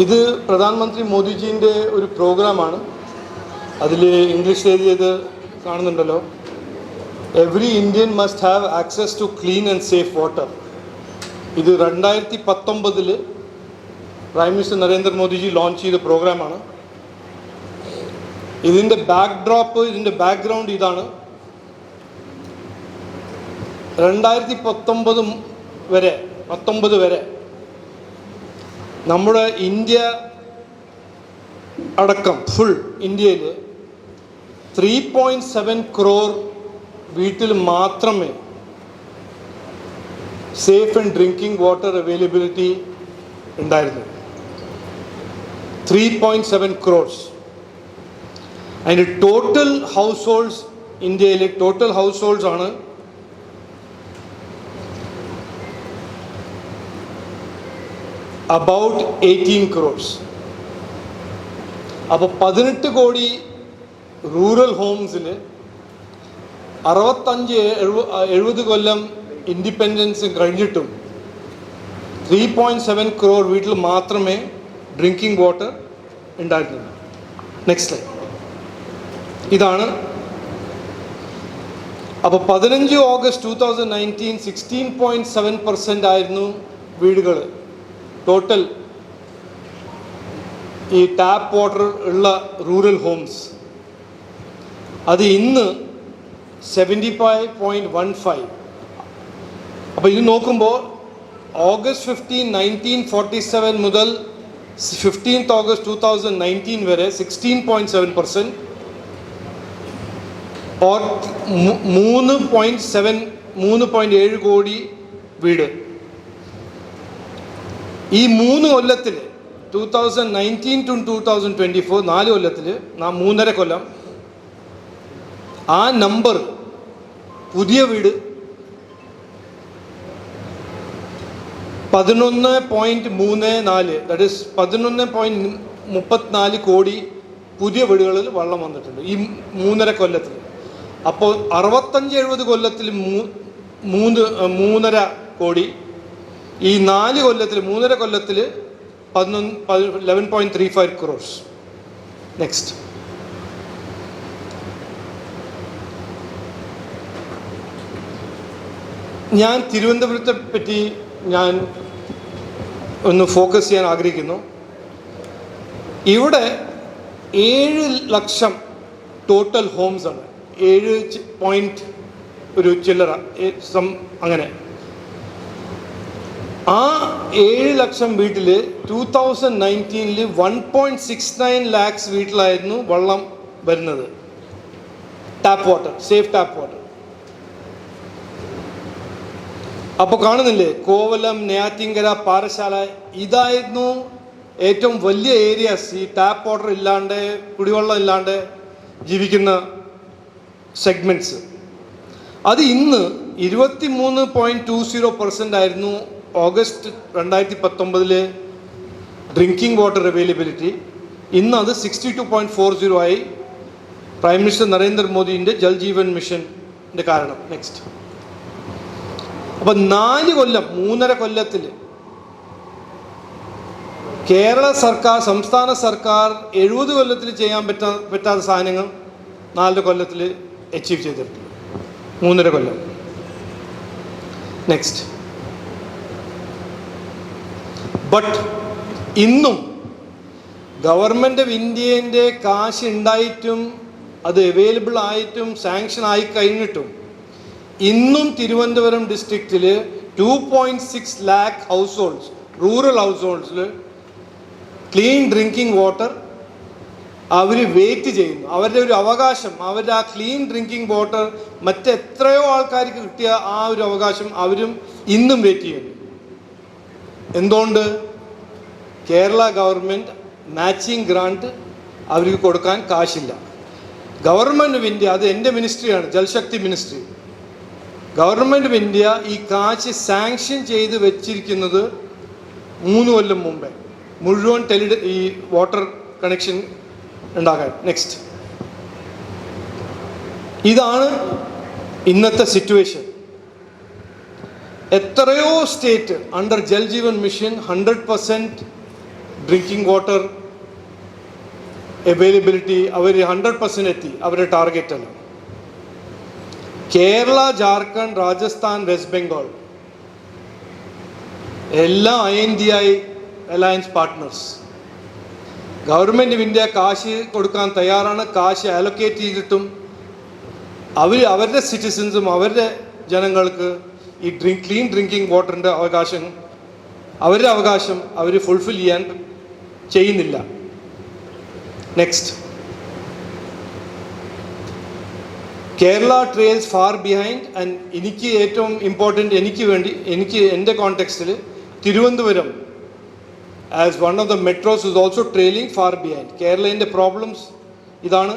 ഇത് പ്രധാനമന്ത്രി മോദിജീൻ്റെ ഒരു പ്രോഗ്രാമാണ്. അതിൽ ഇംഗ്ലീഷിൽ എഴുതിയത് കാണുന്നുണ്ടല്ലോ, every Indian must have access to clean and safe water. ഇത് 2019 പ്രൈം മിനിസ്റ്റർ നരേന്ദ്രമോദിജി ലോഞ്ച് ചെയ്ത പ്രോഗ്രാമാണ്. ഇതിൻ്റെ ഇതിൻ്റെ ബാക്ക്ഗ്രൗണ്ട് ഇതാണ്. 2019 വരെ നമ്മുടെ ഇന്ത്യ അടക്കം ഫുൾ ഇന്ത്യയിൽ 3.7 crore വീട്ടിൽ മാത്രമേ safe and drinking water availability ഉണ്ടായിരുന്നു. 3.7 crores. അതിൻ്റെ ടോട്ടൽ ഹൗസ് ഹോൾഡ്സ്, ഇന്ത്യയിലെ ടോട്ടൽ ഹൗസ് ഹോൾഡ്സ് ആണ് about 18 crores. അപ്പോൾ 18 കോടി റൂറൽ ഹോംസിൽ 65-70 കൊല്ലം ഇൻഡിപെൻഡൻസ് കഴിഞ്ഞിട്ടും 3.7 crore വീട്ടിൽ മാത്രമേ ഡ്രിങ്കിങ് വാട്ടർ ഉണ്ടായിരുന്നുള്ളൂ. നെക്സ്റ്റ് ലൈൻ ഇതാണ്. അപ്പോൾ 15 August 2019 16.7% ആയിരുന്നു വീടുകൾ ടോട്ടൽ ഈ ടാപ്പ് വാട്ടർ ഉള്ള റൂറൽ ഹോംസ്. അത് ഇന്ന് 75.15. അപ്പോൾ ഇത് നോക്കുമ്പോൾ August 15, 1947 മുതൽ 15th August 2019 വരെ 16.7%, or 3.7 കോടി വീട്. ഈ 3 കൊല്ലത്തിൽ 2019 to 2024 4 കൊല്ലത്തിൽ 3.5 കൊല്ലം ആ നമ്പർ പുതിയ വീട് 11.34, ദാറ്റ് ഈസ് 11.34 കോടി പുതിയ വീടുകളിൽ വെള്ളം വന്നിട്ടുണ്ട് ഈ 3.5 കൊല്ലത്തിൽ. അപ്പോൾ 65-70 കൊല്ലത്തിൽ 3.5 കോടി, ഈ 4 കൊല്ലത്തിൽ 3.5 കൊല്ലത്തിൽ 11.35 crores. നെക്സ്റ്റ് ഞാൻ തിരുവനന്തപുരത്തെ പറ്റി ഞാൻ ഒന്ന് ഫോക്കസ് ചെയ്യാൻ ആഗ്രഹിക്കുന്നു. ഇവിടെ 7 ലക്ഷം ടോട്ടൽ ഹോംസ് ആണ്. 7 ചില്ലറ അങ്ങനെ. ആ 7 ലക്ഷം വീട്ടിൽ 2019 1.69 lakhs വീട്ടിലായിരുന്നു വെള്ളം വരുന്നത്, tap water, safe tap water. അപ്പോൾ കാണുന്നില്ലേ, കോവലം, നെയ്യാറ്റിൻകര, പാറശാല, ഇതായിരുന്നു ഏറ്റവും വലിയ ഏരിയാസ് ഈ ടാപ്പ് വാട്ടർ ഇല്ലാണ്ട്, കുടിവെള്ളം ഇല്ലാണ്ട് ജീവിക്കുന്ന സെഗ്മെൻറ്റ്സ്. അത് ഇന്ന് 23.20% ആയിരുന്നു ഓഗസ്റ്റ് 2019 ഡ്രിങ്കിങ് വാട്ടർ അവൈലബിലിറ്റി. ഇന്ന് അത് 62.40 ആയി, പ്രൈം മിനിസ്റ്റർ നരേന്ദ്രമോദിൻ്റെ ജൽ ജീവൻ മിഷൻ്റെ കാരണം. നെക്സ്റ്റ്. അപ്പം 4 കൊല്ലം 3.5 കൊല്ലത്തിൽ കേരള സർക്കാർ, സംസ്ഥാന സർക്കാർ 70 കൊല്ലത്തിൽ ചെയ്യാൻ പറ്റാത്ത സാധനങ്ങൾ 4 കൊല്ലത്തിൽ അച്ചീവ് ചെയ്തിട്ടുണ്ട്. 3.5 കൊല്ലം. നെക്സ്റ്റ്. ബട്ട് ഇന്നും ഗവൺമെൻറ് ഓഫ് ഇന്ത്യൻ്റെ കാശ് ഉണ്ടായിട്ടും അത് അവൈലബിൾ ആയിട്ടും സാങ്ഷൻ ആയി കഴിഞ്ഞിട്ടും ഇന്നും തിരുവനന്തപുരം ഡിസ്ട്രിക്റ്റിൽ 2.6 lakh ഹൗസ് ഹോൾഡ്സ്, റൂറൽ ഹൗസ് ഹോൾഡ്സിൽ ക്ലീൻ ഡ്രിങ്കിങ് വാട്ടർ അവർ വെയിറ്റ് ചെയ്യുന്നു. അവരുടെ ഒരു അവകാശം, അവരുടെ ആ ക്ലീൻ ഡ്രിങ്കിങ് വാട്ടർ മറ്റെത്രയോ ആൾക്കാർക്ക് കിട്ടിയ ആ ഒരു അവകാശം അവരും ഇന്നും വെയിറ്റ് ചെയ്യുന്നു. എന്തുകൊണ്ട്? കേരള ഗവൺമെൻറ് മാച്ചിങ് ഗ്രാൻറ്റ് അവർക്ക് കൊടുക്കാൻ കാശില്ല. ഗവൺമെൻറ് ഓഫ് ഇന്ത്യ, അത് എൻ്റെ മിനിസ്ട്രിയാണ്, Jal Shakti ministry, government of India ഈ കാശ് സാങ്ഷൻ ചെയ്ത് വെച്ചിരിക്കുന്നത് 3 കൊല്ലം മുമ്പേ, മുഴുവൻ ഈ വാട്ടർ കണക്ഷൻ ഉണ്ടാക്കാൻ. നെക്സ്റ്റ്. ഇതാണ് ഇന്നത്തെ സിറ്റുവേഷൻ. എത്രയോ state under Jal Jeevan mission 100% drinking water availability അവർ 100% എത്തി അവരുടെ ടാർഗറ്റല്ല. കേരള, ജാർഖണ്ഡ്, രാജസ്ഥാൻ, വെസ്റ്റ് ബംഗാൾ എല്ലാ INDI alliance partners government of India കാശ് കൊടുക്കാൻ തയ്യാറാണ്. കാശ് അലൊക്കേറ്റ് ചെയ്തിട്ടും അവരുടെ സിറ്റിസൻസും അവരുടെ ജനങ്ങൾക്ക് ഈ ക്ലീൻ ഡ്രിങ്കിങ് വാട്ടറിൻ്റെ അവരുടെ അവകാശം അവർ ഫുൾഫിൽ ചെയ്യുന്നില്ല. Next, Kerala trails far behind. And എനിക്ക് ഏറ്റവും ഇമ്പോർട്ടൻറ്റ് എനിക്ക് എൻ്റെ കോണ്ടെക്സ്റ്റിൽ Thiruvananthapuram as one of the metros is also trailing far behind. കേരളത്തിൻ്റെ പ്രോബ്ലംസ് ഇതാണ്: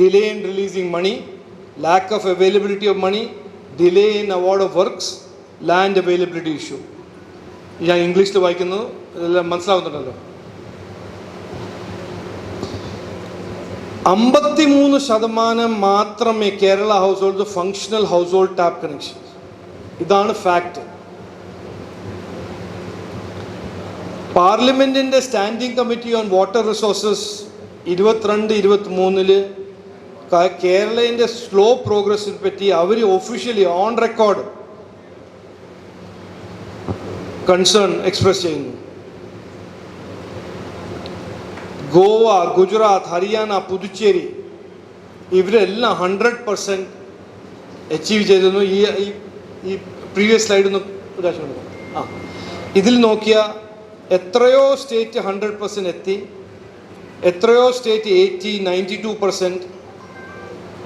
delay in releasing money, lack of availability of money, delay in award of works, land availability issue. ഞാൻ ഇംഗ്ലീഷിൽ വായിക്കുന്നത് ഇതെല്ലാം മനസ്സിലാവുന്നുണ്ടല്ലോ. 53% മാത്രമേ Kerala household functional household tap connection. ഇതാണ് fact. പാർലമെന്റിന്റെ standing committee on water resources 22-23 കേരളത്തിൻ്റെ സ്ലോ പ്രോഗ്രസിനെ പറ്റി അവർ officially on record concern express ചെയ്യുന്നു. ഗോവ, ഗുജറാത്ത്, ഹരിയാന, പുതുച്ചേരി ഇവരെല്ലാം 100% അച്ചീവ് ചെയ്തിരുന്നു. ഈ പ്രീവിയസ് സ്ലൈഡിൽ നിന്ന് ഇതിൽ നോക്കിയാൽ എത്രയോ സ്റ്റേറ്റ് 100% എത്തി, എത്രയോ സ്റ്റേറ്റ് 80-92%.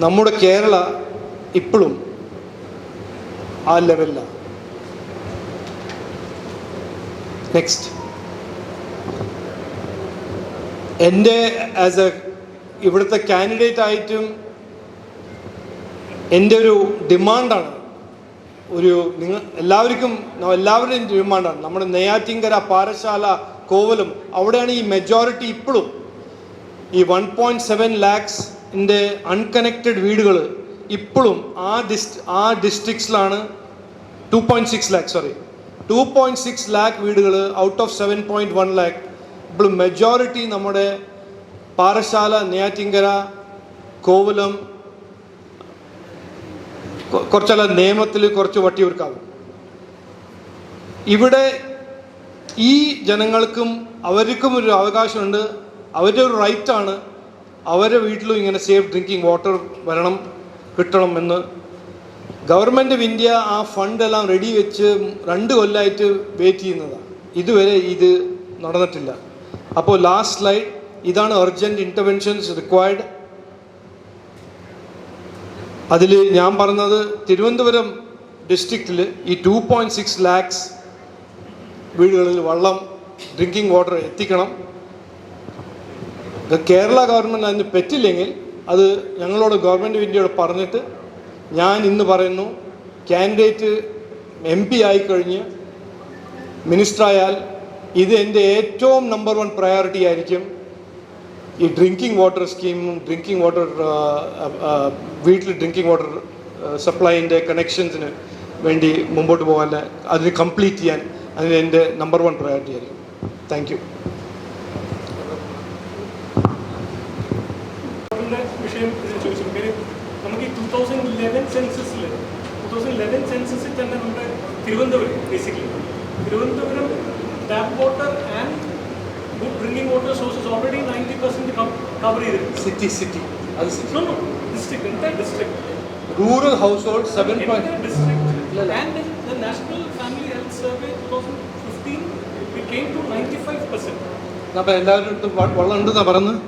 നമ്മുടെ കേരള ഇപ്പോഴും ആ ലെവലിലാണ്. നെക്സ്റ്റ്, എൻ്റെ ആസ് എ ഇവിടുത്തെ കാൻഡിഡേറ്റ് ആയിട്ടും എൻ്റെ ഒരു ഡിമാൻഡാണ്, എല്ലാവരുടെയും ഡിമാൻഡാണ്. നമ്മുടെ നെയ്യാറ്റിൻകര, പാറശാല, കോവലം അവിടെയാണ് ഈ മെജോറിറ്റി ഇപ്പോഴും. ഈ 1.7 lakhs-ൻ്റെ അൺകണക്റ്റഡ് വീടുകൾ ഇപ്പോഴും ആ ഡിസ്ട്രിക്ട്സിലാണ്. 2.6 lakh വീടുകൾ ഔട്ട് ഓഫ് 7.1 lakh ഇപ്പോഴും മെജോറിറ്റി നമ്മുടെ പാറശാല, നെയ്യാറ്റിൻകര, കോവലം, കുറച്ചല്ല നിയമത്തിൽ കുറച്ച് വട്ടിയൂർക്കാവും. ഇവിടെ ഈ അവർക്കും ഒരു അവകാശമുണ്ട്, അവരുടെ ഒരു റൈറ്റാണ്. അവരുടെ വീട്ടിലും ഇങ്ങനെ സേഫ് ഡ്രിങ്കിങ് വാട്ടർ കിട്ടണം എന്ന് ഗവൺമെൻറ് ഓഫ് ഇന്ത്യ ആ ഫണ്ടെല്ലാം റെഡി വെച്ച് 2 കൊല്ലമായിട്ട് വെയിറ്റ് ചെയ്യുന്നതാണ്. ഇതുവരെ ഇത് നടന്നിട്ടില്ല. അപ്പോൾ ലാസ്റ്റ് സ്ലൈഡ് ഇതാണ്: അർജൻറ്റ് ഇൻ്റർവെൻഷൻസ് റിക്വയർഡ്. അതിൽ ഞാൻ പറഞ്ഞത് തിരുവനന്തപുരം ഡിസ്ട്രിക്റ്റിൽ ഈ 2.6 lakhs വീടുകളിൽ ഡ്രിങ്കിങ് വാട്ടർ എത്തിക്കണം. കേരള ഗവൺമെൻറ് അതിന് പറ്റില്ലെങ്കിൽ അത് ഞങ്ങളോട് ഗവൺമെൻറ് ഓഫ് ഇന്ത്യയോട് പറഞ്ഞിട്ട്, ഞാൻ ഇന്ന് പറയുന്നു, കാൻഡിഡേറ്റ് MP ആയിക്കഴിഞ്ഞ് മിനിസ്റ്ററായാൽ ഇത് എൻ്റെ ഏറ്റവും നമ്പർ 1 പ്രയോറിറ്റി ആയിരിക്കും. ഈ ഡ്രിങ്കിങ് വാട്ടർ സ്കീമും വീട്ടിൽ ഡ്രിങ്കിങ് വാട്ടർ സപ്ലൈൻ്റെ കണക്ഷൻസിന് വേണ്ടി മുമ്പോട്ട് പോകാൻ, അതിന് കംപ്ലീറ്റ് ചെയ്യാൻ അതിന് എൻ്റെ നമ്പർ 1 പ്രയോറിറ്റി ആയിരിക്കും. Thank you. വിഷയം ചോദിച്ചു. നമുക്ക് ഈ 2011 സെൻസസിൽ തന്നെ നമ്മുടെ Thiruvananthapuram tap water and good drinking water sources already 90% cover ചെയ്തിട്ടുണ്ട്. സിറ്റി അത് district rural house hold 7. And the National Family Health Survey 2015 we came to 95%. അപ്പോൾ എല്ലാവരും വെള്ളം ഉണ്ടെന്നാണ് പറയുന്നത്.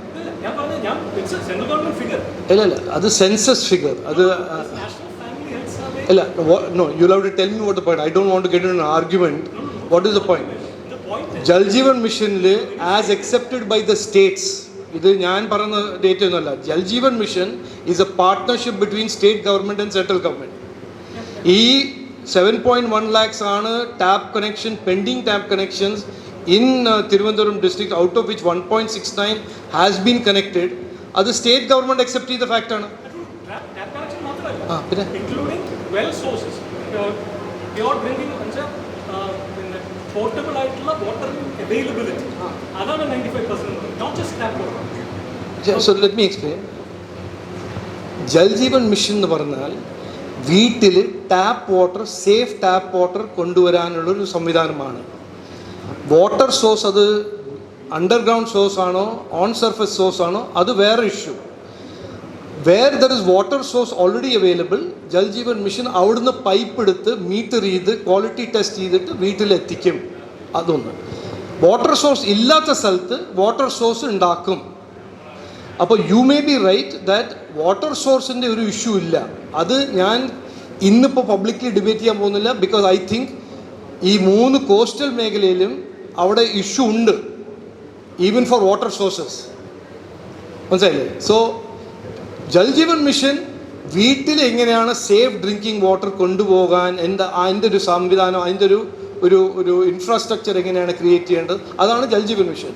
സെൻട്രൽ ഗവൺമെന്റ് ഫിഗർ അല്ല, അത് സെൻസസ് ഫിഗർ. അത് നാഷണൽ ഫാമിലി ഹെൽത്ത് സർവേ. അല്ല, no, you'll have to tell me what the point. I don't want to get into an argument. What is the point? Jal Jeevan മിഷനിൽ as accepted by the states, ഇത് ഞാൻ പറയുന്ന data ഒന്നുമല്ല. Jal Jeevan mission is a partnership between state government and central government. ഈ 7.1 lakhs ആണ് pending tap connections in Tirunelveli district, out of which 1.69 has been connected. അത് state government accept ചെയ്ത ഫാക്റ്റാണ്. including well sources, pure drinking portable ആയിട്ടുള്ള water availability അതാണ് 95%, not just tap water. So let me explain. Jal Jeevan mission എന്ന് പറഞ്ഞാൽ വീട്ടിൽ tap water, safe tap water കൊണ്ടുവരാനുള്ളൊരു സംവിധാനമാണ്. Water source അത് underground source ആണോ ഓൺ സർഫസ് സോഴ്സ് ആണോ അത് വേറെ issue. Where there is water source already available, Jal Jeevan mission അവിടുന്ന് പൈപ്പ് എടുത്ത് മീറ്റർ ചെയ്ത് ക്വാളിറ്റി ടെസ്റ്റ് ചെയ്തിട്ട് വീട്ടിലെത്തിക്കും. അതൊന്ന്. വാട്ടർ സോഴ്സ് ഇല്ലാത്ത സ്ഥലത്ത് വാട്ടർ സോഴ്സ് ഉണ്ടാക്കും. അപ്പോൾ you may be right that water സോഴ്സിൻ്റെ ഒരു ഇഷ്യൂ ഇല്ല. അത് ഞാൻ ഇന്നിപ്പോൾ പബ്ലിക്ലി ഡിബേറ്റ് ചെയ്യാൻ പോകുന്നില്ല. ബിക്കോസ് ഐ തിങ്ക് ഈ 3 കോസ്റ്റൽ മേഖലയിലും അവിടെ ഇഷ്യൂ ഉണ്ട്, ഈവൻ ഫോർ വാട്ടർ സോഴ്സസ്. മനസ്സിലായില്ലേ? സോ ജൽജീവൻ മിഷൻ വീട്ടിൽ എങ്ങനെയാണ് സേഫ് ഡ്രിങ്കിങ് വാട്ടർ കൊണ്ടുപോകാൻ അതിൻ്റെ ഒരു സംവിധാനം, അതിൻ്റെ ഒരു ഇൻഫ്രാസ്ട്രക്ചർ എങ്ങനെയാണ് ക്രിയേറ്റ് ചെയ്യേണ്ടത്, അതാണ് ജൽജീവൻ മിഷൻ.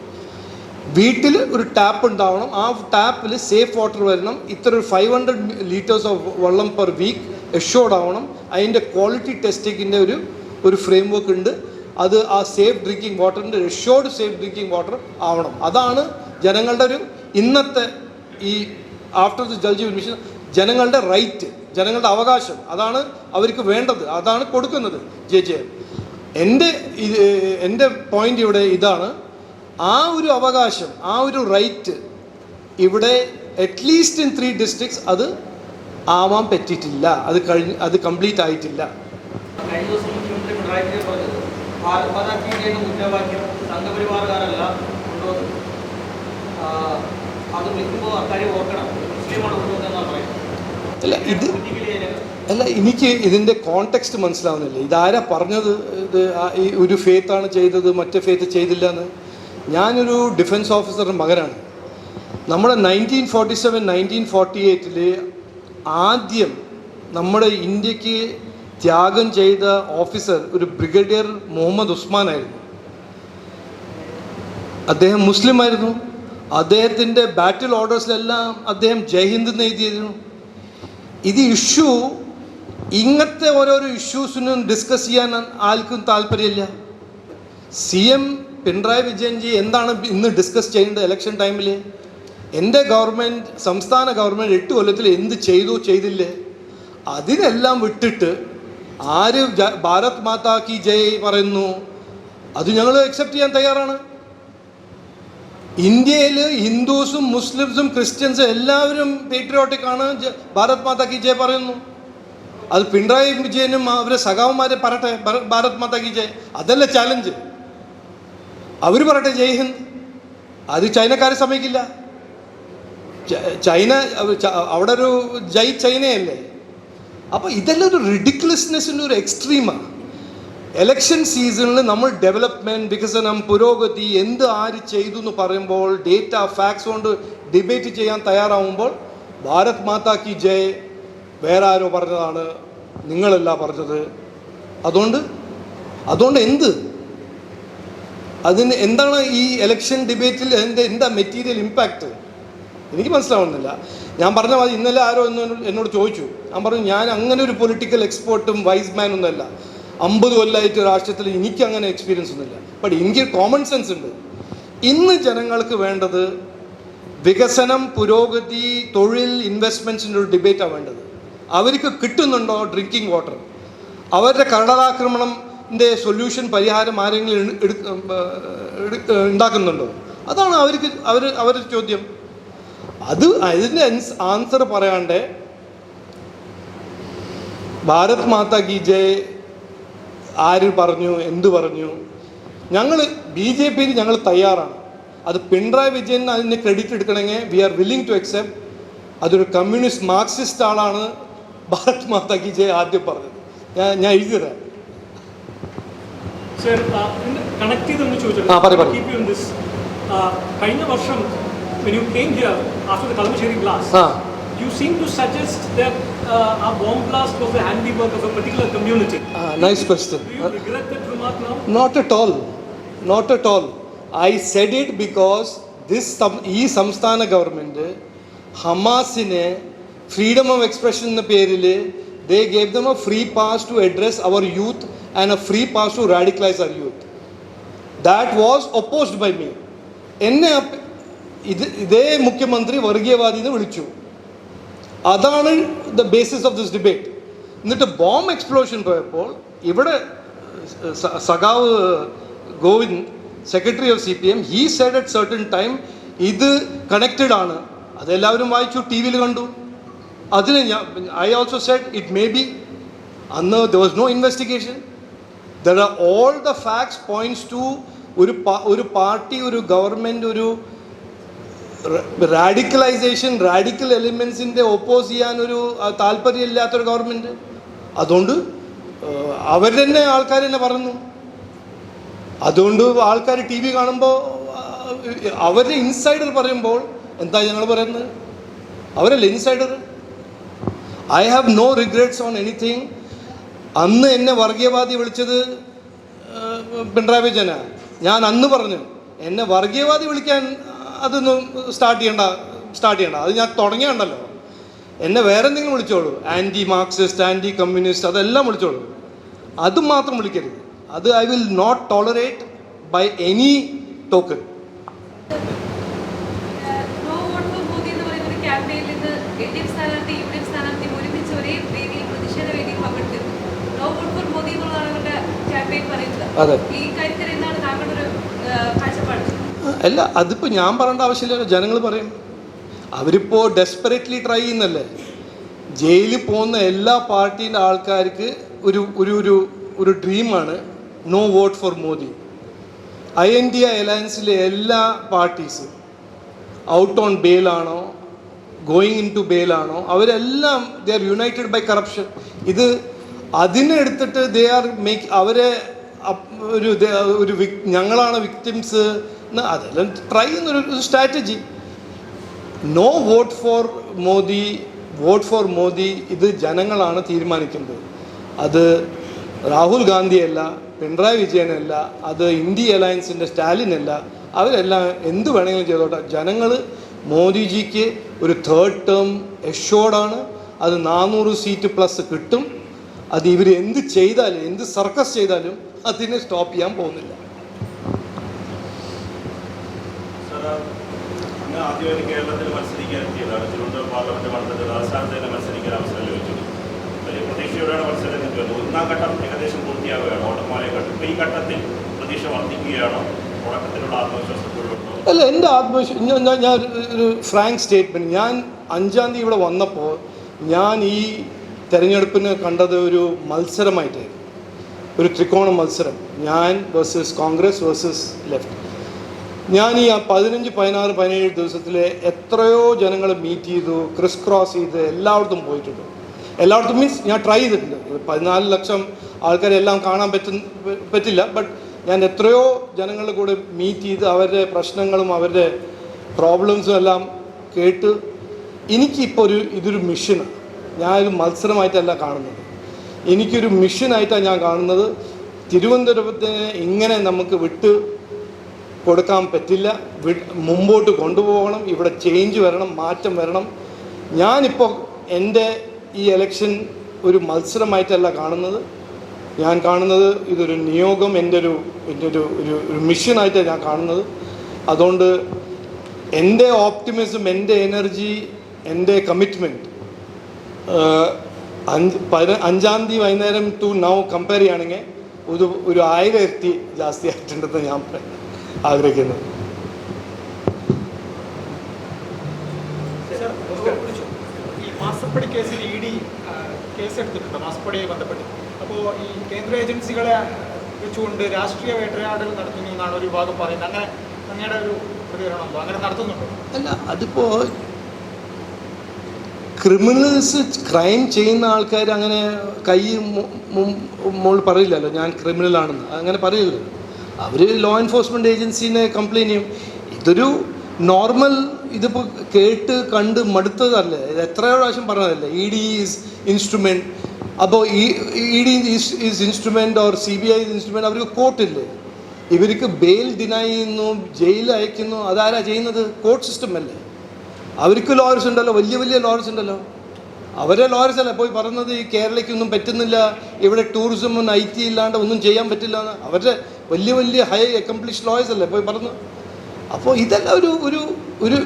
വീട്ടിൽ ഒരു ടാപ്പ് ഉണ്ടാവണം, ആ ടാപ്പിൽ സേഫ് വാട്ടർ വരണം, ഇത്ര ഒരു 500 liters ഓഫ് വെള്ളം പെർ വീക്ക് എഷ്യോർഡ് ആവണം. അതിൻ്റെ ക്വാളിറ്റി ടെസ്റ്റിങ്ങിൻ്റെ ഒരു ഫ്രെയിം വർക്ക് ഉണ്ട്. അത് ആ സേഫ് ഡ്രിങ്കിങ് വാട്ടറിൻ്റെ എഷ്യോർഡ് സേഫ് ഡ്രിങ്കിങ് വാട്ടർ ആവണം. അതാണ് ജനങ്ങളുടെ ഇന്നത്തെ ഈ ആഫ്റ്റർ ദി ജൽജീവൻ മിഷൻ ജനങ്ങളുടെ റൈറ്റ്, ജനങ്ങളുടെ അവകാശം, അതാണ് അവർക്ക് വേണ്ടത്, അതാണ് കൊടുക്കുന്നത് JJM. എൻ്റെ പോയിന്റ് ഇവിടെ ഇതാണ്. ആ ഒരു അവകാശം, ആ ഒരു റൈറ്റ് ഇവിടെ അറ്റ്ലീസ്റ്റ് ഇൻ 3 districts അത് ആവാൻ പറ്റിയിട്ടില്ല, അത് കംപ്ലീറ്റ് ആയിട്ടില്ല. കഴിഞ്ഞ ദിവസം മുഖ്യമന്ത്രി പിണറായി വിജയൻ പറഞ്ഞത് ഭാരത് മാതാ കീ ജയ് എന്ന മുദ്രാവാക്യം സംഘപരിവാറുകാരല്ല കൊണ്ടുവന്നത്, അത് വിളിക്കുമ്പോൾ അക്കാര്യം ഓർക്കണം, മുസ്ലിമാണ് കൊണ്ടുവന്നതെന്നാണ് പറയുന്നത്. അല്ല, എനിക്ക് ഇതിൻ്റെ കോണ്ടെക്സ്റ്റ് മനസ്സിലാവുന്നില്ല. ഇതാരാ പറഞ്ഞത്? ഇത് ഈ ഒരു ഫെയ്ത്താണ് ചെയ്തത്, മറ്റേ ഫെയ്ത്ത് ചെയ്തില്ല എന്ന്. ഞാനൊരു ഡിഫൻസ് ഓഫീസറുടെ മകനാണ്. നമ്മുടെ 1947, 1948 ആദ്യം നമ്മുടെ ഇന്ത്യക്ക് ത്യാഗം ചെയ്ത ഓഫീസർ ഒരു ബ്രിഗേഡിയർ മുഹമ്മദ് ഉസ്മാൻ ആയിരുന്നു. അദ്ദേഹം മുസ്ലിം ആയിരുന്നു. അദ്ദേഹത്തിൻ്റെ ബാറ്റിൽ ഓർഡേഴ്സിലെല്ലാം അദ്ദേഹം ജയ്ഹിന്ദ് എന്ന് എഴുതിയിരുന്നു. ഇത് ഇഷ്യൂ, ഇങ്ങനത്തെ ഓരോരോ ഇഷ്യൂസിനും ഡിസ്കസ് ചെയ്യാൻ ആർക്കും താല്പര്യമില്ല. CM പിണറായി വിജയൻജി എന്താണ് ഇന്ന് ഡിസ്കസ് ചെയ്യേണ്ടത് ഇലക്ഷൻ ടൈമിൽ? എൻ്റെ ഗവൺമെൻറ്, സംസ്ഥാന ഗവൺമെൻറ് 8 കൊല്ലത്തിൽ എന്ത് ചെയ്തു ചെയ്തില്ലേ? അതിനെല്ലാം വിട്ടിട്ട് ആര് ഭാരത് മാതാ കി ജയ് പറയുന്നു, അത് ഞങ്ങൾ അക്സെപ്റ്റ് ചെയ്യാൻ തയ്യാറാണ്. ഇന്ത്യയിൽ ഹിന്ദുസും മുസ്ലിംസും ക്രിസ്ത്യൻസും എല്ലാവരും പേട്രിയോട്ടിക് ആണ്, ഭാരത് മാതാ കി ജയ് പറയുന്നു. അത് പിണറായി വിജയനും അവരെ സഖാവന്മാരെ പറയട്ടെ ഭാരത് മാതാ കി ജയ്, അതല്ല ചാലഞ്ച്. അവർ പറയട്ടെ ജയ് ഹിന്ദ്. അത് ചൈനക്കാരെ സമ്മതിക്കില്ല. ചൈന അവിടെ ഒരു ജയ് ചൈനയല്ലേ. അപ്പോൾ ഇതെല്ലാം ഒരു റിഡിക്കുലസ്നെസ്സിൻ്റെ ഒരു എക്സ്ട്രീമാണ്. എലക്ഷൻ സീസണിൽ നമ്മൾ ഡെവലപ്മെൻറ്റ്, വികസനം, പുരോഗതി ആര് ചെയ്തു എന്ന് പറയുമ്പോൾ ഡേറ്റ ഫാക്ട്സ് കൊണ്ട് ഡിബേറ്റ് ചെയ്യാൻ തയ്യാറാവുമ്പോൾ ഭാരത് മാതാ കി ജയ് വേറെ ആരോ പറഞ്ഞതാണ്, നിങ്ങളല്ല പറഞ്ഞത്. അതുകൊണ്ട് അതിന് എന്താണ് ഈ എലക്ഷൻ ഡിബേറ്റിൽ എന്താ മെറ്റീരിയൽ ഇമ്പാക്റ്റ്? എനിക്ക് മനസ്സിലാവുന്നില്ല. ഞാൻ പറഞ്ഞ മാതിരി ഇന്നലെ ആരോ എന്നോട് ചോദിച്ചു. ഞാൻ പറഞ്ഞു, ഞാൻ അങ്ങനെ ഒരു പൊളിറ്റിക്കൽ എക്സ്പേർട്ടും വൈസ് മാനൊന്നുമല്ല. 50 കൊല്ലമായിട്ട് രാഷ്ട്രീയത്തിൽ എനിക്ക് അങ്ങനെ എക്സ്പീരിയൻസ് ഒന്നുമില്ല. ബട്ട് എനിക്ക് കോമൺ സെൻസ് ഉണ്ട്. ഇന്ന് ജനങ്ങൾക്ക് വേണ്ടത് വികസനം, പുരോഗതി, തൊഴിൽ, ഇൻവെസ്റ്റ്മെൻറ്റ്സിൻ്റെ ഒരു ഡിബേറ്റാണ് വേണ്ടത്. അവർക്ക് കിട്ടുന്നുണ്ടോ ഡ്രിങ്കിങ് വാട്ടർ? അവരുടെ കടലാക്രമണത്തിൻ്റെ സൊല്യൂഷൻ, പരിഹാരം ആരെങ്കിലും ഉണ്ടാക്കുന്നുണ്ടോ? അതാണ് അവരുടെ ചോദ്യം. അതിൻ്റെ ആൻസർ പറയാണ്ട് ഭാരത് മാതാ കി ജയ് ആര് പറഞ്ഞു, എന്തു പറഞ്ഞു? ഞങ്ങൾ BJPയിൽ ഞങ്ങൾ തയ്യാറാണ്. അത് പിണറായി വിജയൻ അതിന് ക്രെഡിറ്റ് എടുക്കണമെങ്കിൽ we are willing to accept. അതൊരു കമ്മ്യൂണിസ്റ്റ് മാർക്സിസ്റ്റ് ആളാണ് ഭാരത് മാതാ കി ജയ് ആദ്യം പറഞ്ഞത്. ഞാൻ എഴുതി തരാം. കണക്ട് ചെയ്തൊന്ന് ചോദിച്ചു. കഴിഞ്ഞ വർഷം when you came here after the Kalamassery blast, you seem to suggest that a bomb blast was the handiwork of a particular community. Nice question. Do you regret that remark now? Not at all. I said it because ഈ സംസ്ഥാന government ഹമാസിനെ freedom of expression എന്ന പേരിൽ they gave them a free pass to address our youth and a free pass to radicalize our youth. That was opposed by me. എന്നെ ഇതേ മുഖ്യമന്ത്രി വർഗീയവാദി എന്ന് വിളിച്ചു. അതാണ് the basis of this debate. എന്നിട്ട് ബോംബ് എക്സ്പ്ലോഷൻ പോയപ്പോൾ ഇവിടെ സഖാവ് Govind, secretary of CPM, he said at certain time ഇത് കണക്റ്റഡ് ആണ്. അതെല്ലാവരും വായിച്ചു, ടി വിയിൽ കണ്ടു. അതിന് I also said it may be. അന്ന് there was no investigation. There are all the facts points to ഒരു പാർട്ടി, ഒരു ഗവൺമെൻറ്, ഒരു റാഡിക്കലൈസേഷൻ, റാഡിക്കൽ എലിമെൻസിൻ്റെ ഒപ്പോസ് ചെയ്യാനൊരു താല്പര്യമില്ലാത്തൊരു ഗവൺമെൻറ്. അതുകൊണ്ട് അവർ തന്നെ ആൾക്കാർ തന്നെ പറഞ്ഞു. അതുകൊണ്ട് ആൾക്കാർ ടി വി കാണുമ്പോൾ അവരുടെ ഇൻസൈഡർ പറയുമ്പോൾ എന്താ ഞങ്ങൾ പറയുന്നത്? അവരല്ലേ insider. I have no regrets on anything. അന്ന് എന്നെ വർഗീയവാദി വിളിച്ചത് പിണറായി വിജയനാ. ഞാൻ അന്ന് പറഞ്ഞു എന്നെ വർഗീയവാദി വിളിക്കാൻ അതൊന്നും സ്റ്റാർട്ട് ചെയ്യണ്ട. അത് ഞാൻ തുടങ്ങിയുണ്ടല്ലോ. എന്നെ വേറെ എന്തെങ്കിലും വിളിച്ചോളൂ, ആൻറ്റി മാർക്സിസ്റ്റ്, ആൻറ്റി കമ്മ്യൂണിസ്റ്റ്, അതെല്ലാം വിളിച്ചോളൂ. അത് മാത്രം വിളിക്കരുത്. അത് I will not tolerate by any token. അതെ, അല്ല അതിപ്പോൾ ഞാൻ പറയേണ്ട ആവശ്യമില്ലല്ലോ, ജനങ്ങൾ പറയും. അവരിപ്പോൾ ഡെസ്പെറേറ്റ്ലി ട്രൈ ചെയ്യുന്നല്ലേ. ജയിലിൽ പോകുന്ന എല്ലാ പാർട്ടീൻ്റെ ആൾക്കാർക്ക് ഒരു ഒരു ഒരു ഒരു ഡ്രീമാണ് no vote for Modi. INDI അലയൻസിലെ എല്ലാ പാർട്ടീസും ഔട്ട് ഓൺ ബെയിലാണോ ഗോയിങ് ഇൻ ടു ബെയിലാണോ അവരെല്ലാം they are united by corruption. ഇത് അതിനെ എടുത്തിട്ട് ദേ ആർ മേക്ക് അവരെ ഒരു ഞങ്ങളാണ് വിക്ടിംസ്. അതെല്ലാം ട്രൈ ചെയ്യുന്നൊരു strategy. No vote for Modi ഇത് ജനങ്ങളാണ് തീരുമാനിക്കുന്നത്. അത് രാഹുൽ ഗാന്ധിയല്ല, പിണറായി വിജയനല്ല, അത് ഇന്ത്യ അലയൻസിൻ്റെ സ്റ്റാലിനല്ല. അവരെല്ലാം എന്ത് വേണമെങ്കിലും ചെയ്തോട്ടെ. ജനങ്ങൾ മോദിജിക്ക് ഒരു തേർഡ് ടേം എഷ്യോർഡാണ്. അത് 400 സീറ്റ് പ്ലസ് കിട്ടും. അത് ഇവർ എന്ത് ചെയ്താലും, എന്ത് സർക്കസ് ചെയ്താലും അതിനെ സ്റ്റോപ്പ് ചെയ്യാൻ പോകുന്നില്ല. ആദ്യമായി കേരളത്തിൽ മത്സരിക്കാൻ എത്തിയതാണ്. തിരുവനന്തപുരം പാർലമെന്റ് മണ്ഡലത്തിൽ അവസാനത്തെ തന്നെ മത്സരിക്കാൻ അവസരം ലഭിച്ചത്. വലിയ പ്രതീക്ഷയോടെയാണ് മത്സരം നിൽക്കുന്നത്. 1ാം ഘട്ടം ഏകദേശം പൂർത്തിയാവുകയാണ്. വോട്ടർമാരെ ഘട്ടം. ഇപ്പോൾ ഈ ഘട്ടത്തിൽ പ്രതീക്ഷ വർദ്ധിക്കുകയാണോ? തുടക്കത്തിലുള്ള ആത്മവിശ്വാസത്തോടുണ്ടോ? അല്ല, എൻ്റെ ആത്മവിശ്വാസം, ഞാൻ ഒരു ഫ്രാങ്ക് സ്റ്റേറ്റ്മെൻറ്റ്. ഞാൻ 5-ാം തീയതി ഇവിടെ വന്നപ്പോൾ ഞാൻ ഈ തെരഞ്ഞെടുപ്പിന് കണ്ടത് ഒരു മത്സരമായിട്ടായിരുന്നു, ഒരു ത്രികോണ മത്സരം. ഞാൻ വേഴ്സസ് കോൺഗ്രസ് വേഴ്സസ് ലെഫ്റ്റ്. ഞാൻ ഈ 15, 16, 17 ദിവസത്തിൽ എത്രയോ ജനങ്ങൾ മീറ്റ് ചെയ്തു, ക്രിസ് ക്രോസ് ചെയ്ത് എല്ലായിടത്തും പോയിട്ടുണ്ട്. എല്ലായിടത്തും മീൻസ് ഞാൻ ട്രൈ ചെയ്തിട്ടുണ്ട്. 14 ലക്ഷം ആൾക്കാരെല്ലാം കാണാൻ പറ്റില്ല. ബട്ട് ഞാൻ എത്രയോ ജനങ്ങളുടെ കൂടെ മീറ്റ് ചെയ്ത് അവരുടെ പ്രശ്നങ്ങളും അവരുടെ പ്രോബ്ലംസും എല്ലാം കേട്ട് എനിക്കിപ്പോൾ ഇതൊരു മിഷനാണ്. ഞാനൊരു മത്സരമായിട്ടല്ല കാണുന്നത്. എനിക്കൊരു മിഷനായിട്ടാണ് ഞാൻ കാണുന്നത്. തിരുവനന്തപുരത്തിന് ഇങ്ങനെ നമുക്ക് വിട്ട് കൊടുക്കാൻ പറ്റില്ല. മുമ്പോട്ട് കൊണ്ടുപോകണം. ഇവിടെ ചേഞ്ച് വരണം, മാറ്റം വരണം. ഞാനിപ്പോൾ എൻ്റെ ഈ എലക്ഷൻ ഒരു മത്സരമായിട്ടല്ല കാണുന്നത്. ഞാൻ കാണുന്നത് ഇതൊരു നിയോഗം, എൻ്റെ ഒരു മിഷനായിട്ടാണ് ഞാൻ കാണുന്നത്. അതുകൊണ്ട് എൻ്റെ ഓപ്റ്റിമിസം, എൻ്റെ എനർജി, എൻ്റെ കമ്മിറ്റ്മെൻറ്റ് 5-ാം തീയതി വൈകുന്നേരം ടു നൗ കമ്പയർ ചെയ്യുകയാണെങ്കിൽ ഒരു 1000 ഇരട്ടി ജാസ്തി ആയിട്ടുണ്ടെന്ന് ഞാൻ ആഗ്രഹിക്കുന്നത്. ഈ മാസപ്പടി കേസിൽ ED കേസെടുത്തിട്ടുണ്ട് മാസപ്പടിയുമായി ബന്ധപ്പെട്ട്. അപ്പോൾ ഈ കേന്ദ്ര ഏജൻസികളെ വെച്ചുകൊണ്ട് രാഷ്ട്രീയ വേട്ടയാടൽ നടത്തുന്നു എന്നാണ് ഒരു വിഭാഗം പറയുന്നത്. അങ്ങനെ അങ്ങയുടെ ഒരു പ്രതികരണമുണ്ടോ? അങ്ങനെ നടത്തുന്നുണ്ടോ? അല്ല, അതിപ്പോൾ ക്രിമിനൽസ്, ക്രൈം ചെയ്യുന്ന ആൾക്കാർ അങ്ങനെ കൈ മോൾ പറയില്ലല്ലോ ഞാൻ ക്രിമിനലാണെന്ന്. അങ്ങനെ പറയില്ലല്ലോ. അവർ ലോ എൻഫോഴ്സ്മെൻറ്റ് ഏജൻസീനെ കംപ്ലയിൻറ്റ് ചെയ്യും. ഇതൊരു നോർമൽ, ഇതിപ്പോൾ കേട്ട് കണ്ട് മടുത്തതല്ലേ. ഇത് എത്രയോ പ്രാവശ്യം പറഞ്ഞതല്ലേ ED ഈസ് ഇൻസ്ട്രുമെൻറ്റ്. അപ്പോൾ ED is instrument or CBI is instrument. അവർക്ക് കോർട്ടില്ലേ. ഇവർക്ക് ബെയിൽ ഡിനൈ ചെയ്യുന്നു, ജയിലിൽ അയക്കുന്നു. അതാരാ ചെയ്യുന്നത്? കോർട്ട് സിസ്റ്റം അല്ലേ. അവർക്ക് ലോയേഴ്സ് ഉണ്ടല്ലോ, വലിയ വലിയ ലോയേഴ്സ് ഉണ്ടല്ലോ. അവരെ ലോയേഴ്സ് അല്ലേ പോയി പറയുന്നത് ഈ കേരളയ്ക്കൊന്നും പറ്റുന്നില്ല, ഇവിടെ ടൂറിസമും IT ഇല്ലാണ്ട് ഒന്നും ചെയ്യാൻ പറ്റില്ല എന്ന്. അവരുടെ വലിയ വലിയ ഹൈ അക്കംപ്ലിഷ് ലോയേഴ്സ് അല്ലേ പോയി പറഞ്ഞു. അപ്പോൾ ഇതെല്ലാം ഒരു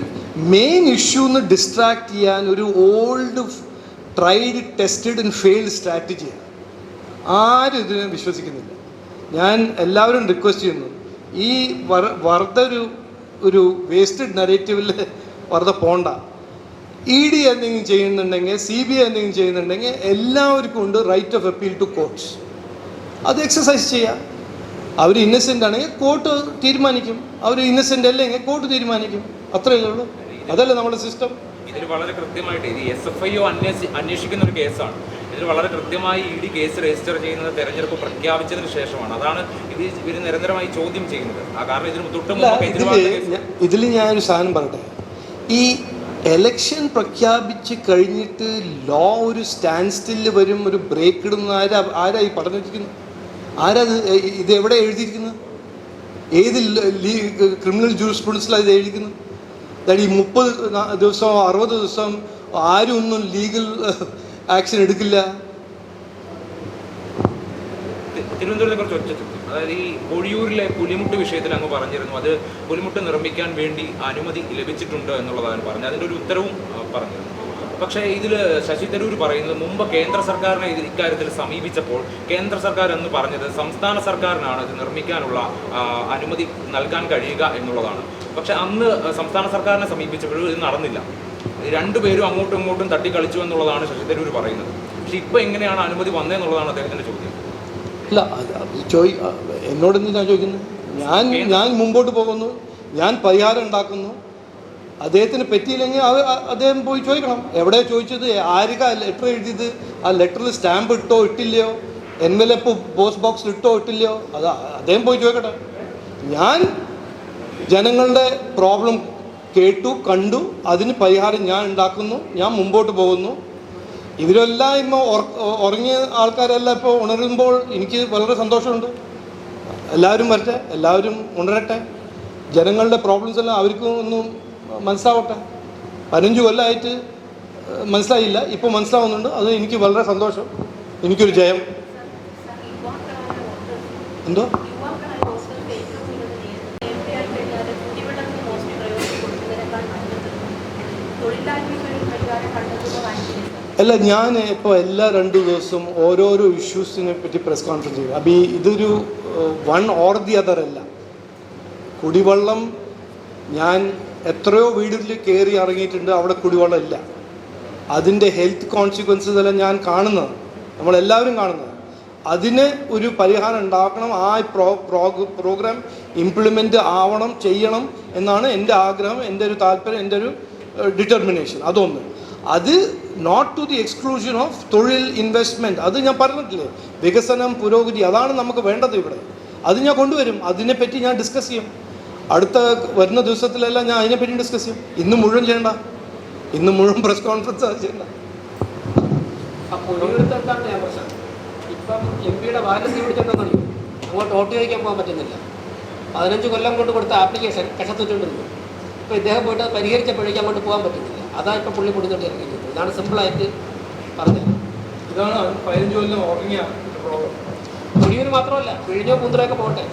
മെയിൻ ഇഷ്യൂന്ന് ഡിസ്ട്രാക്ട് ചെയ്യാൻ ഒരു old tried tested and failed സ്ട്രാറ്റജിയാണ്. ആരും ഇതിനെ വിശ്വസിക്കുന്നില്ല. ഞാൻ എല്ലാവരും റിക്വസ്റ്റ് ചെയ്യുന്നു, ഈ വെറുതെ ഒരു വേസ്റ്റഡ് നറേറ്റീവിൽ വെറുതെ പോണ്ട. ED എന്തെങ്കിലും ചെയ്യുന്നുണ്ടെങ്കിൽ, CBI എന്തെങ്കിലും ചെയ്യുന്നുണ്ടെങ്കിൽ എല്ലാവർക്കും ഉണ്ട് right of appeal to courts. അത് എക്സസൈസ് ചെയ്യുക. അവർ ഇന്നസെൻ്റ് ആണെങ്കിൽ കോർട്ട് തീരുമാനിക്കും, അവർ ഇന്നസെൻ്റ് അല്ലെങ്കിൽ കോർട്ട് തീരുമാനിക്കും. അത്രയല്ലേ ഉള്ളൂ. അതല്ലേ നമ്മുടെ സിസ്റ്റം. ഇതിൽ വളരെ കൃത്യമായിട്ട് ഇത് SFIO അന്വേഷിക്കുന്ന ഒരു കേസാണ്. ഇതിൽ വളരെ കൃത്യമായി ED കേസ് രജിസ്റ്റർ ചെയ്യുന്നത് തെരഞ്ഞെടുപ്പ് പ്രഖ്യാപിച്ചതിന് ശേഷമാണ്. അതാണ് ഇവർ നിരന്തരമായി ചോദ്യം ചെയ്യുന്നത്. കാരണം ഇതിന് തൊട്ട് ഇതിൽ ഞാനൊരു സാധനം പറയട്ടെ. ഈ എലക്ഷൻ പ്രഖ്യാപിച്ച് കഴിഞ്ഞിട്ട് ലോ ഒരു സ്റ്റാൻഡ് സ്റ്റില്ല് വരും, ഒരു ബ്രേക്ക് ഇടുന്ന ആരാ ഈ പറഞ്ഞിരിക്കുന്നത്? ആരാ ഇത് എവിടെ എഴുതിയിരിക്കുന്നത്? ഏത് ക്രിമിനൽ ജൂറിസ്പ്രുഡൻസിലാണ് ഇത് എഴുതിയിരിക്കുന്നത്? അതായത് ഈ 30 ദിവസം 60 ദിവസം ആരും ഒന്നും ലീഗൽ ആക്ഷൻ എടുക്കില്ല. തിരുവനന്തപുരത്തെ കുറച്ച് ഒറ്റ, അതായത് ഈ പൊഴിയൂരിലെ പുലിമുട്ട് വിഷയത്തിൽ അങ്ങ് പറഞ്ഞിരുന്നു, അത് പുലിമുട്ട് നിർമ്മിക്കാൻ വേണ്ടി അനുമതി ലഭിച്ചിട്ടുണ്ട് എന്നുള്ളതാണ് പറഞ്ഞത്. അതിൻ്റെ ഒരു ഉത്തരവും പറഞ്ഞിരുന്നു. പക്ഷേ ഇതിൽ ശശി തരൂർ പറയുന്നത് മുമ്പ് കേന്ദ്ര സർക്കാരിനെ ഇക്കാര്യത്തിൽ സമീപിച്ചപ്പോൾ കേന്ദ്ര സർക്കാർ എന്ന് പറഞ്ഞത് സംസ്ഥാന സർക്കാരിനാണ് ഇത് നിർമ്മിക്കാനുള്ള അനുമതി നൽകാൻ കഴിയുക എന്നുള്ളതാണ്. പക്ഷേ അന്ന് സംസ്ഥാന സർക്കാരിനെ സമീപിച്ചപ്പോഴും ഇത് നടന്നില്ല. രണ്ടുപേരും അങ്ങോട്ടും ഇങ്ങോട്ടും തട്ടിക്കളിച്ചു എന്നുള്ളതാണ് ശശി തരൂർ പറയുന്നത്. പക്ഷെ ഇപ്പോൾ എങ്ങനെയാണ് അനുമതി വന്നതെന്നുള്ളതാണ് അദ്ദേഹത്തിൻ്റെ ചോദ്യം. അല്ല, എന്നോടൊന്നും ഞാൻ ചോദിക്കുന്നത്, ഞാൻ മുമ്പോട്ട് പോകുന്നു, ഞാൻ പരിഹാരം ഉണ്ടാക്കുന്നു. അദ്ദേഹത്തിന് പറ്റിയില്ലെങ്കിൽ അദ്ദേഹം പോയി ചോദിക്കണം. എവിടെ ചോദിച്ചത്, ആർക്കാ ലെറ്റർ എഴുതിയത്, ആ ലെറ്ററിൽ സ്റ്റാമ്പ് ഇട്ടോ ഇട്ടില്ലയോ, എൻവലപ്പ് പോസ്റ്റ് ബോക്സിൽ ഇട്ടോ ഇട്ടില്ലയോ, അത് അദ്ദേഹം പോയി ചോദിക്കട്ടെ. ഞാൻ ജനങ്ങളുടെ പ്രോബ്ലം കേട്ടു, കണ്ടു, അതിന് പരിഹാരം ഞാൻ ഉണ്ടാക്കുന്നു, ഞാൻ മുമ്പോട്ട് പോകുന്നു. ഇവരെല്ലാം ഇപ്പോൾ ഉറങ്ങിയ ആൾക്കാരെല്ലാം ഇപ്പോൾ ഉണരുമ്പോൾ എനിക്ക് വളരെ സന്തോഷമുണ്ട്. എല്ലാവരും വരട്ടെ, എല്ലാവരും ഉണരട്ടെ. ജനങ്ങളുടെ പ്രോബ്ലംസ് എല്ലാം അവർക്കും ഒന്നും മനസ്സിലാവട്ടെ. 15 കൊല്ലമായിട്ട് മനസ്സിലായില്ല, ഇപ്പോൾ മനസ്സിലാവുന്നുണ്ട്. അത് എനിക്ക് വളരെ സന്തോഷം, എനിക്കൊരു ജയം. എന്തോ അല്ല, ഞാൻ ഇപ്പോൾ എല്ലാ 2 ദിവസവും ഓരോരോ ഇഷ്യൂസിനെ പറ്റി പ്രസ് കോൺഫറൻസ് ചെയ്യും. അപ്പോൾ ഇതൊരു വൺ ഓർ ദി അതർ അല്ല. കുടിവെള്ളം, ഞാൻ എത്രയോ വീടുകളിൽ കയറി ഇറങ്ങിയിട്ടുണ്ട്, അവിടെ കുടിവെള്ളം ഇല്ല. അതിൻ്റെ ഹെൽത്ത് കോൺസിക്വൻസസ് എല്ലാം ഞാൻ കാണുന്നത്, നമ്മളെല്ലാവരും കാണുന്നത്. അതിന് ഒരു പരിഹാരം ഉണ്ടാക്കണം. ആ പ്രോഗ്രാം ഇംപ്ലിമെൻ്റ് ആവണം, ചെയ്യണം എന്നാണ് എൻ്റെ ആഗ്രഹം, എൻ്റെ ഒരു താല്പര്യം, എൻ്റെ ഒരു ഡിറ്റർമിനേഷൻ. അതൊന്ന്. അത് not to the exclusion of തൊഴിൽ, ഇൻവെസ്റ്റ്മെൻറ്റ്. അത് ഞാൻ പറഞ്ഞിട്ടില്ലേ, വികസനം, പുരോഗതി, അതാണ് നമുക്ക് വേണ്ടത് ഇവിടെ. അത് ഞാൻ കൊണ്ടുവരും. അതിനെപ്പറ്റി ഞാൻ ഡിസ്കസ് ചെയ്യും. അടുത്ത വരുന്ന ദിവസത്തിലെല്ലാം ഞാൻ അതിനെപ്പറ്റി ഡിസ്കസ് ചെയ്യും. ഇന്ന് മുഴുവൻ ചെയ്യണ്ട, ഇന്ന് മുഴുവൻ പ്രസ് കോൺഫറൻസ് അത് ചെയ്യണ്ട. ഇപ്പം MP വാലൻസി പിടിച്ചെന്നു അങ്ങോട്ട് വോട്ട് ചോദിക്കാൻ പോകാൻ പറ്റുന്നില്ല. 15 കൊല്ലം കൊണ്ട് കൊടുത്ത ആപ്ലിക്കേഷൻ കഷത്തുകൊണ്ടിരുന്നു. ഇപ്പോൾ ഇദ്ദേഹം പോയിട്ട് പരിഹരിച്ചപ്പോഴേക്കും അങ്ങോട്ട് പോകാൻ പറ്റുന്നില്ല. അതാണ് ഇപ്പോൾ പുള്ളി പൊടിഞ്ഞോട്ട് ഇറങ്ങിയത്. ഇതാണ് സിമ്പിളായിട്ട് പറഞ്ഞത്. ഇതാണ് 15 കൊല്ലം ഉറങ്ങിയ പൊഴിയൂർ മാത്രമല്ല, വിഴിഞ്ഞോ പൂന്തറയൊക്കെ പോകട്ടെ.